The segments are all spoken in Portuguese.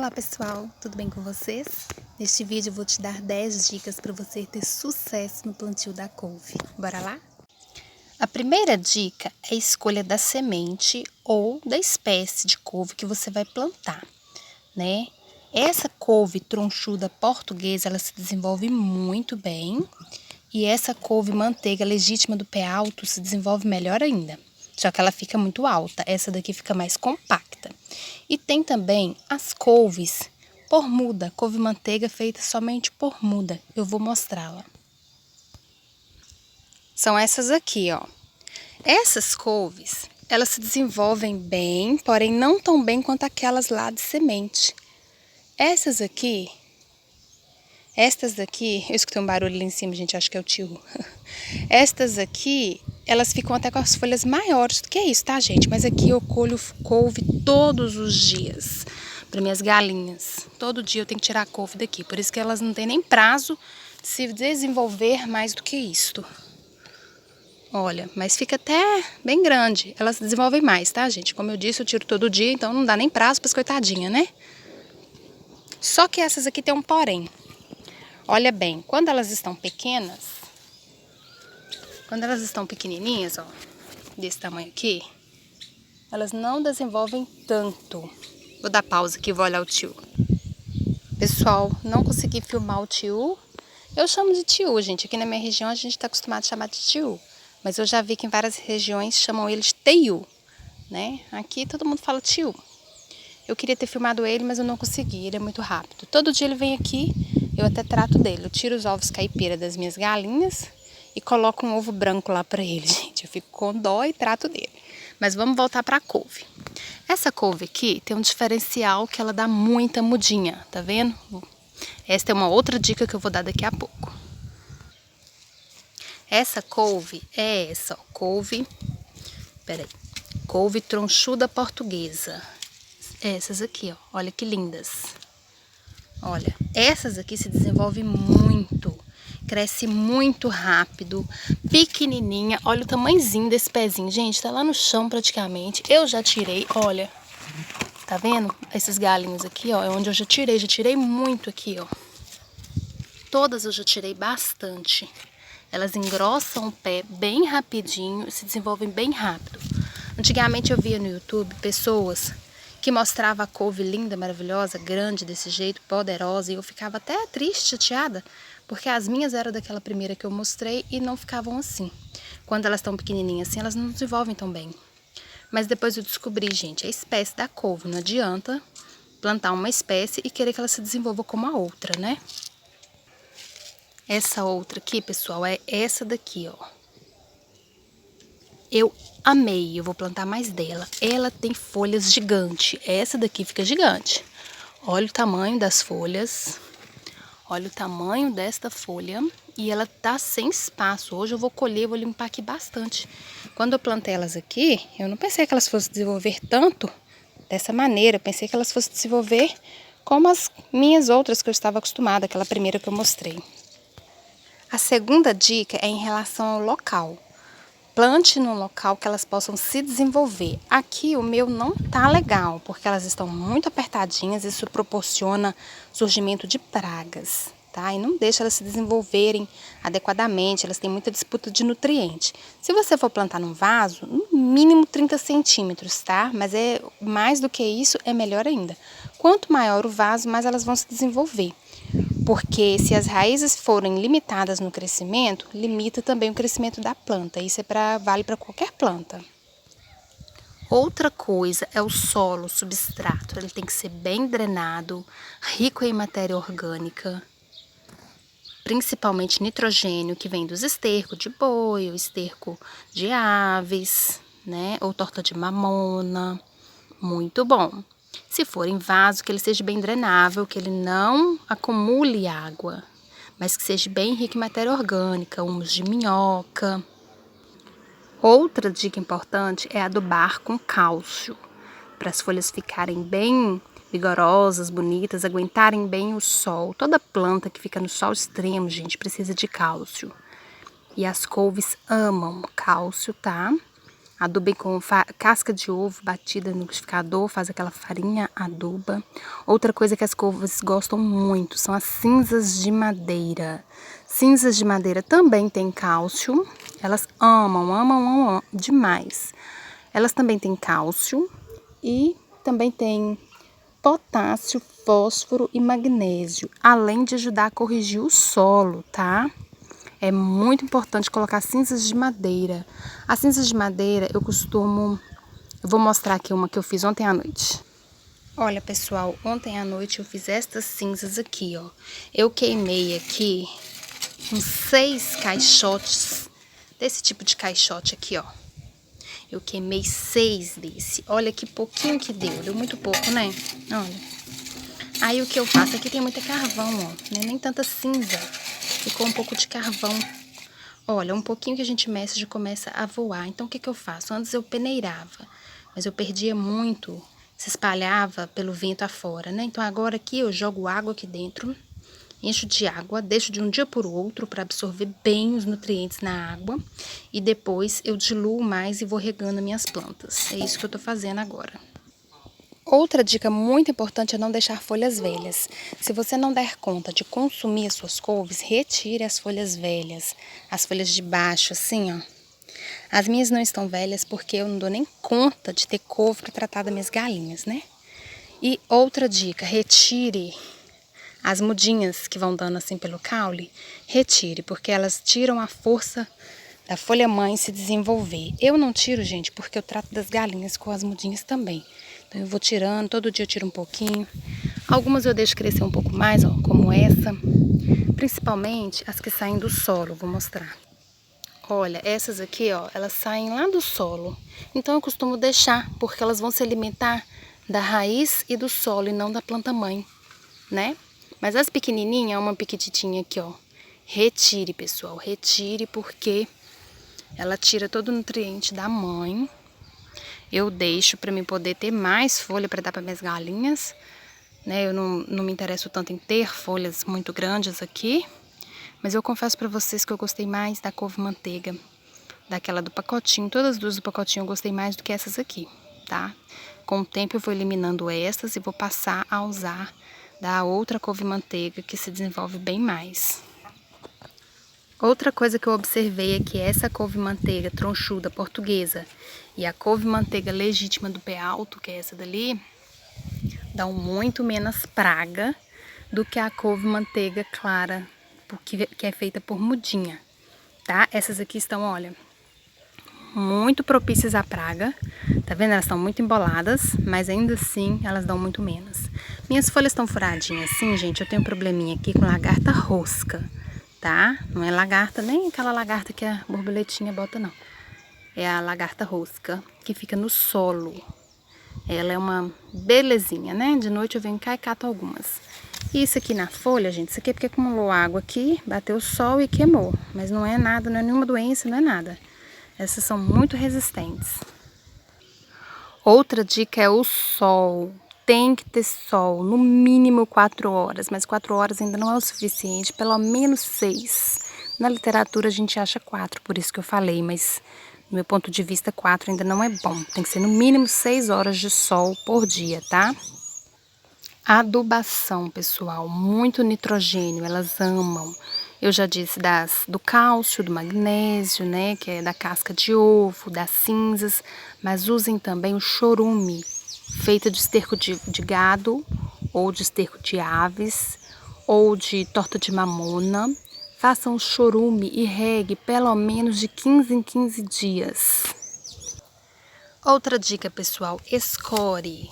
Olá pessoal, tudo bem com vocês? Neste vídeo eu vou te dar 10 dicas para você ter sucesso no plantio da couve. Bora lá? A primeira dica é a escolha da semente ou da espécie de couve que você vai plantar, né? Essa couve tronchuda portuguesa, ela se desenvolve muito bem, e essa couve manteiga legítima do pé alto se desenvolve melhor ainda. Só que ela fica muito alta, essa daqui fica mais compacta. E tem também as couves por muda, couve manteiga feita somente por muda. Eu vou mostrá-la. São essas aqui, ó. Essas couves, elas se desenvolvem bem, porém não tão bem quanto aquelas lá de semente. Estas daqui, eu escutei um barulho ali em cima, gente, acho que é o tio. Estas aqui, elas ficam até com as folhas maiores do que isso, tá, gente? Mas aqui eu colho couve todos os dias para minhas galinhas. Todo dia eu tenho que tirar a couve daqui, por isso que elas não têm nem prazo de se desenvolver mais do que isto. Olha, mas fica até bem grande. Elas se desenvolvem mais, tá, gente? Como eu disse, eu tiro todo dia, então não dá nem prazo para as coitadinhas, né? Só que essas aqui tem um porém. Olha bem, quando elas estão pequenas, quando elas estão pequenininhas, ó, desse tamanho aqui, elas não desenvolvem tanto. Vou dar pausa aqui e vou olhar o tio. Pessoal, não consegui filmar o tio. Eu chamo de tio, gente. Aqui na minha região a gente está acostumado a chamar de tio. Mas eu já vi que em várias regiões chamam ele de teiu, né? Aqui todo mundo fala tio. Eu queria ter filmado ele, mas eu não consegui. Ele é muito rápido. Todo dia ele vem aqui, eu até trato dele. Eu tiro os ovos caipira das minhas galinhas e coloco um ovo branco lá pra ele, gente. Eu fico com dó e trato dele. Mas vamos voltar pra couve. Essa couve aqui tem um diferencial que ela dá muita mudinha, tá vendo? Esta é uma outra dica que eu vou dar daqui a pouco. Essa couve é essa, ó, couve tronchuda portuguesa. Essas aqui, ó, olha que lindas. Olha, essas aqui se desenvolvem muito, cresce muito rápido, pequenininha. Olha o tamanhozinho desse pezinho, gente, tá lá no chão praticamente. Eu já tirei, olha, tá vendo? Esses galinhos aqui, ó, é onde eu já tirei muito aqui, ó. Todas eu já tirei bastante. Elas engrossam o pé bem rapidinho, se desenvolvem bem rápido. Antigamente eu via no YouTube pessoas que mostravam a couve linda, maravilhosa, grande desse jeito, poderosa, e eu ficava até triste, chateada, porque as minhas eram daquela primeira que eu mostrei e não ficavam assim. Quando elas estão pequenininhas assim, elas não desenvolvem tão bem. Mas depois eu descobri, gente, a espécie da couve. Não adianta plantar uma espécie e querer que ela se desenvolva como a outra, né? Essa outra aqui, pessoal, é essa daqui, ó. Eu amei, eu vou plantar mais dela. Ela tem folhas gigantes. Essa daqui fica gigante. Olha o tamanho das folhas. Olha o tamanho desta folha. E ela tá sem espaço. Hoje eu vou colher, vou limpar aqui bastante. Quando eu plantei elas aqui, eu não pensei que elas fossem desenvolver tanto dessa maneira. Eu pensei que elas fossem desenvolver como as minhas outras que eu estava acostumada, aquela primeira que eu mostrei. A segunda dica é em relação ao local. Plante num local que elas possam se desenvolver. Aqui o meu não tá legal, porque elas estão muito apertadinhas, isso proporciona surgimento de pragas, tá? E não deixa elas se desenvolverem adequadamente, elas têm muita disputa de nutriente. Se você for plantar num vaso, no mínimo 30 centímetros, tá? Mas é mais do que isso, é melhor ainda. Quanto maior o vaso, mais elas vão se desenvolver. Porque se as raízes forem limitadas no crescimento, limita também o crescimento da planta. Isso vale para qualquer planta. Outra coisa é o solo, o substrato. Ele tem que ser bem drenado, rico em matéria orgânica, principalmente nitrogênio, que vem dos estercos de boi, ou esterco de aves, né? Ou torta de mamona. Muito bom. Se for em vaso, que ele seja bem drenável, que ele não acumule água, mas que seja bem rico em matéria orgânica, humus de minhoca. Outra dica importante é adubar com cálcio, para as folhas ficarem bem vigorosas, bonitas, aguentarem bem o sol. Toda planta que fica no sol extremo, gente, precisa de cálcio. E as couves amam cálcio, tá? Adubem com casca de ovo batida no liquidificador, faz aquela farinha aduba. Outra coisa que as couves gostam muito são as cinzas de madeira. Cinzas de madeira também têm cálcio, elas amam demais. Elas também têm cálcio e também têm potássio, fósforo e magnésio, além de ajudar a corrigir o solo, tá? É muito importante colocar cinzas de madeira. As cinzas de madeira eu vou mostrar aqui uma que eu fiz ontem à noite. Olha, pessoal, ontem à noite eu fiz estas cinzas aqui, ó. Eu queimei aqui uns 6 caixotes, desse tipo de caixote aqui, ó. Eu queimei 6 desse. Olha que pouquinho que deu muito pouco, né? Olha. Aí o que eu faço, aqui tem muita carvão, ó, né? Nem tanta cinza. Ficou um pouco de carvão. Olha, um pouquinho que a gente mexe já começa a voar. Então, o que eu faço? Antes eu peneirava, mas eu perdia muito, se espalhava pelo vento afora, né? Então, agora aqui eu jogo água aqui dentro, encho de água, deixo de um dia por outro para absorver bem os nutrientes na água. E depois eu diluo mais e vou regando minhas plantas. É isso que eu tô fazendo agora. Outra dica muito importante é não deixar folhas velhas. Se você não der conta de consumir as suas couves, retire as folhas velhas, as folhas de baixo, assim, ó. As minhas não estão velhas porque eu não dou nem conta de ter couve para tratar das minhas galinhas, né? E outra dica, retire as mudinhas que vão dando assim pelo caule, retire, porque elas tiram a força da folha mãe se desenvolver. Eu não tiro, gente, porque eu trato das galinhas com as mudinhas também. Então eu vou tirando, todo dia eu tiro um pouquinho. Algumas eu deixo crescer um pouco mais, ó, como essa. Principalmente as que saem do solo, vou mostrar. Olha, essas aqui, ó, elas saem lá do solo. Então eu costumo deixar, porque elas vão se alimentar da raiz e do solo e não da planta mãe, né? Mas as pequenininhas, uma piquititinha aqui, ó. Retire, pessoal, retire, porque ela tira todo o nutriente da mãe. Eu deixo para mim poder ter mais folha para dar para minhas galinhas, né? Eu não me interesso tanto em ter folhas muito grandes aqui, mas eu confesso para vocês que eu gostei mais da couve-manteiga, daquela do pacotinho. Todas as duas do pacotinho eu gostei mais do que essas aqui, tá? Com o tempo eu vou eliminando essas e vou passar a usar da outra couve-manteiga que se desenvolve bem mais. Outra coisa que eu observei é que essa couve-manteiga tronchuda portuguesa e a couve-manteiga legítima do pé alto, que é essa dali, dão muito menos praga do que a couve-manteiga clara, que é feita por mudinha, tá? Essas aqui estão, olha, muito propícias à praga, tá vendo? Elas estão muito emboladas, mas ainda assim elas dão muito menos. Minhas folhas estão furadinhas assim, gente, eu tenho um probleminha aqui com lagarta rosca. Tá? Não é lagarta, nem aquela lagarta que a borboletinha bota, não. É a lagarta rosca, que fica no solo. Ela é uma belezinha, né? De noite eu venho cá e cato algumas. E isso aqui na folha, gente, isso aqui é porque acumulou água aqui, bateu o sol e queimou. Mas não é nada, não é nenhuma doença, não é nada. Essas são muito resistentes. Outra dica é o sol. Tem que ter sol, no mínimo 4 horas, mas 4 horas ainda não é o suficiente, pelo menos 6. Na literatura a gente acha 4, por isso que eu falei, mas do meu ponto de vista 4 ainda não é bom. Tem que ser no mínimo 6 horas de sol por dia, tá? Adubação, pessoal, muito nitrogênio, elas amam. Eu já disse do cálcio, do magnésio, né, que é da casca de ovo, das cinzas, mas usem também o chorume, feita de esterco de gado, ou de esterco de aves, ou de torta de mamona. Façam o chorume e regue pelo menos de 15 em 15 dias. Outra dica, pessoal, escore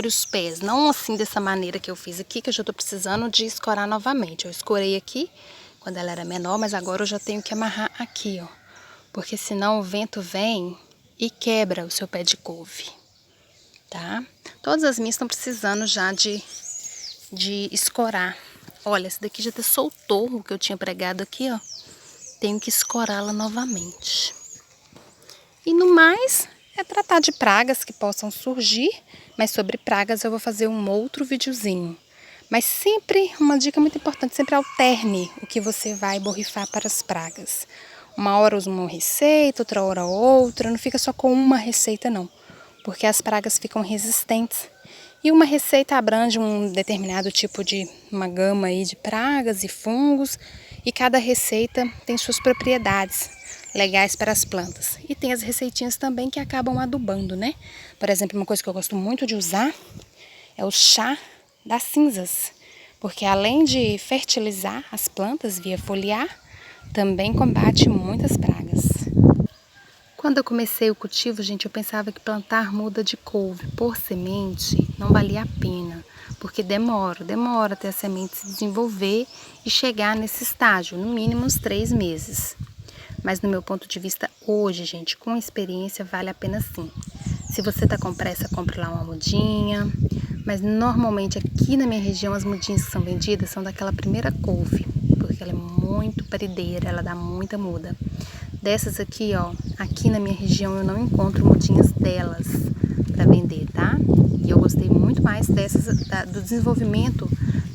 os pés, não assim dessa maneira que eu fiz aqui, que eu já tô precisando de escorar novamente. Eu escorei aqui quando ela era menor, mas agora eu já tenho que amarrar aqui, ó, porque senão o vento vem e quebra o seu pé de couve. Tá? Todas as minhas estão precisando já de escorar. Olha, essa daqui já até soltou o que eu tinha pregado aqui, ó. Tenho que escorá-la novamente. E no mais, é tratar de pragas que possam surgir, mas sobre pragas eu vou fazer um outro videozinho. Mas sempre, uma dica muito importante, sempre alterne o que você vai borrifar para as pragas. Uma hora usa uma receita, outra hora outra, não fica só com uma receita não, porque as pragas ficam resistentes. E uma receita abrange um determinado tipo de, uma gama aí de pragas e fungos, e cada receita tem suas propriedades legais para as plantas. E tem as receitinhas também que acabam adubando, né? Por exemplo, uma coisa que eu gosto muito de usar é o chá das cinzas, porque além de fertilizar as plantas via foliar, também combate muitas pragas. Quando eu comecei o cultivo, gente, eu pensava que plantar muda de couve por semente não valia a pena, porque demora até a semente se desenvolver e chegar nesse estágio, no mínimo uns 3 meses. Mas no meu ponto de vista hoje, gente, com experiência vale a pena sim. Se você tá com pressa, compre lá uma mudinha, mas normalmente aqui na minha região as mudinhas que são vendidas são daquela primeira couve, porque ela é muito parideira, ela dá muita muda. Dessas aqui, ó, aqui na minha região eu não encontro mudinhas delas para vender, tá? E eu gostei muito mais do desenvolvimento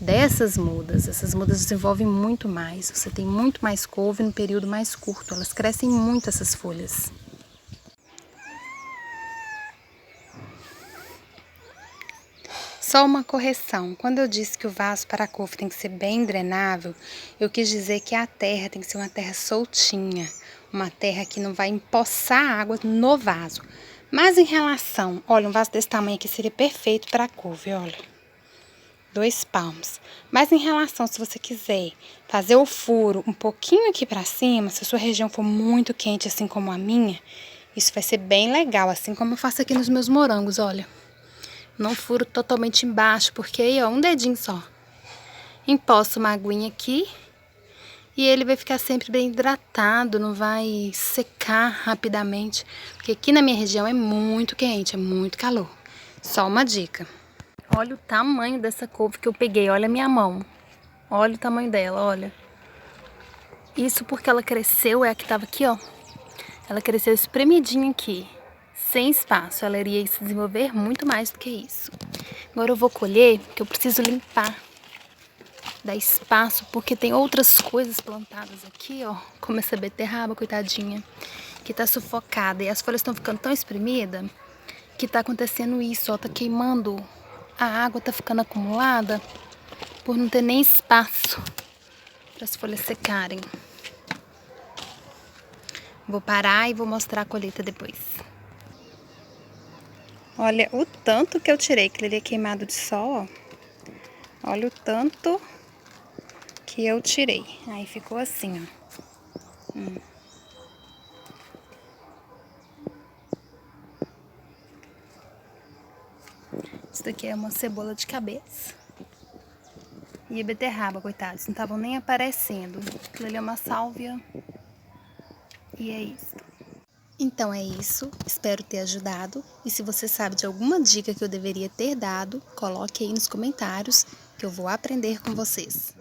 dessas mudas. Essas mudas desenvolvem muito mais, você tem muito mais couve no período mais curto, elas crescem muito essas folhas. Só uma correção, quando eu disse que o vaso para a couve tem que ser bem drenável, eu quis dizer que a terra tem que ser uma terra soltinha, uma terra que não vai empoçar água no vaso. Mas em relação, olha, um vaso desse tamanho aqui seria perfeito para a couve, olha, 2 palmos. Mas em relação, se você quiser fazer o furo um pouquinho aqui para cima, se a sua região for muito quente, assim como a minha, isso vai ser bem legal, assim como eu faço aqui nos meus morangos, olha. Não furo totalmente embaixo, porque aí, ó, um dedinho só. Emposto uma aguinha aqui e ele vai ficar sempre bem hidratado, não vai secar rapidamente. Porque aqui na minha região é muito quente, é muito calor. Só uma dica. Olha o tamanho dessa couve que eu peguei, olha a minha mão. Olha o tamanho dela, olha. Isso porque ela cresceu, é a que tava aqui, ó. Ela cresceu espremidinha aqui. Sem espaço, ela iria se desenvolver muito mais do que isso. Agora eu vou colher, porque eu preciso limpar, dar espaço, porque tem outras coisas plantadas aqui, ó, como essa beterraba, coitadinha, que tá sufocada, e as folhas estão ficando tão espremidas, que tá acontecendo isso, ó, tá queimando, a água tá ficando acumulada, por não ter nem espaço para as folhas secarem. Vou parar e vou mostrar a colheita depois. Olha o tanto que eu tirei, que ele é queimado de sol, ó. Olha o tanto que eu tirei. Aí ficou assim, ó. Isso daqui é uma cebola de cabeça. E a beterraba, coitados, não estavam nem aparecendo. Aquilo ali é uma sálvia. E é isso. Então é isso, espero ter ajudado. E se você sabe de alguma dica que eu deveria ter dado, coloque aí nos comentários que eu vou aprender com vocês.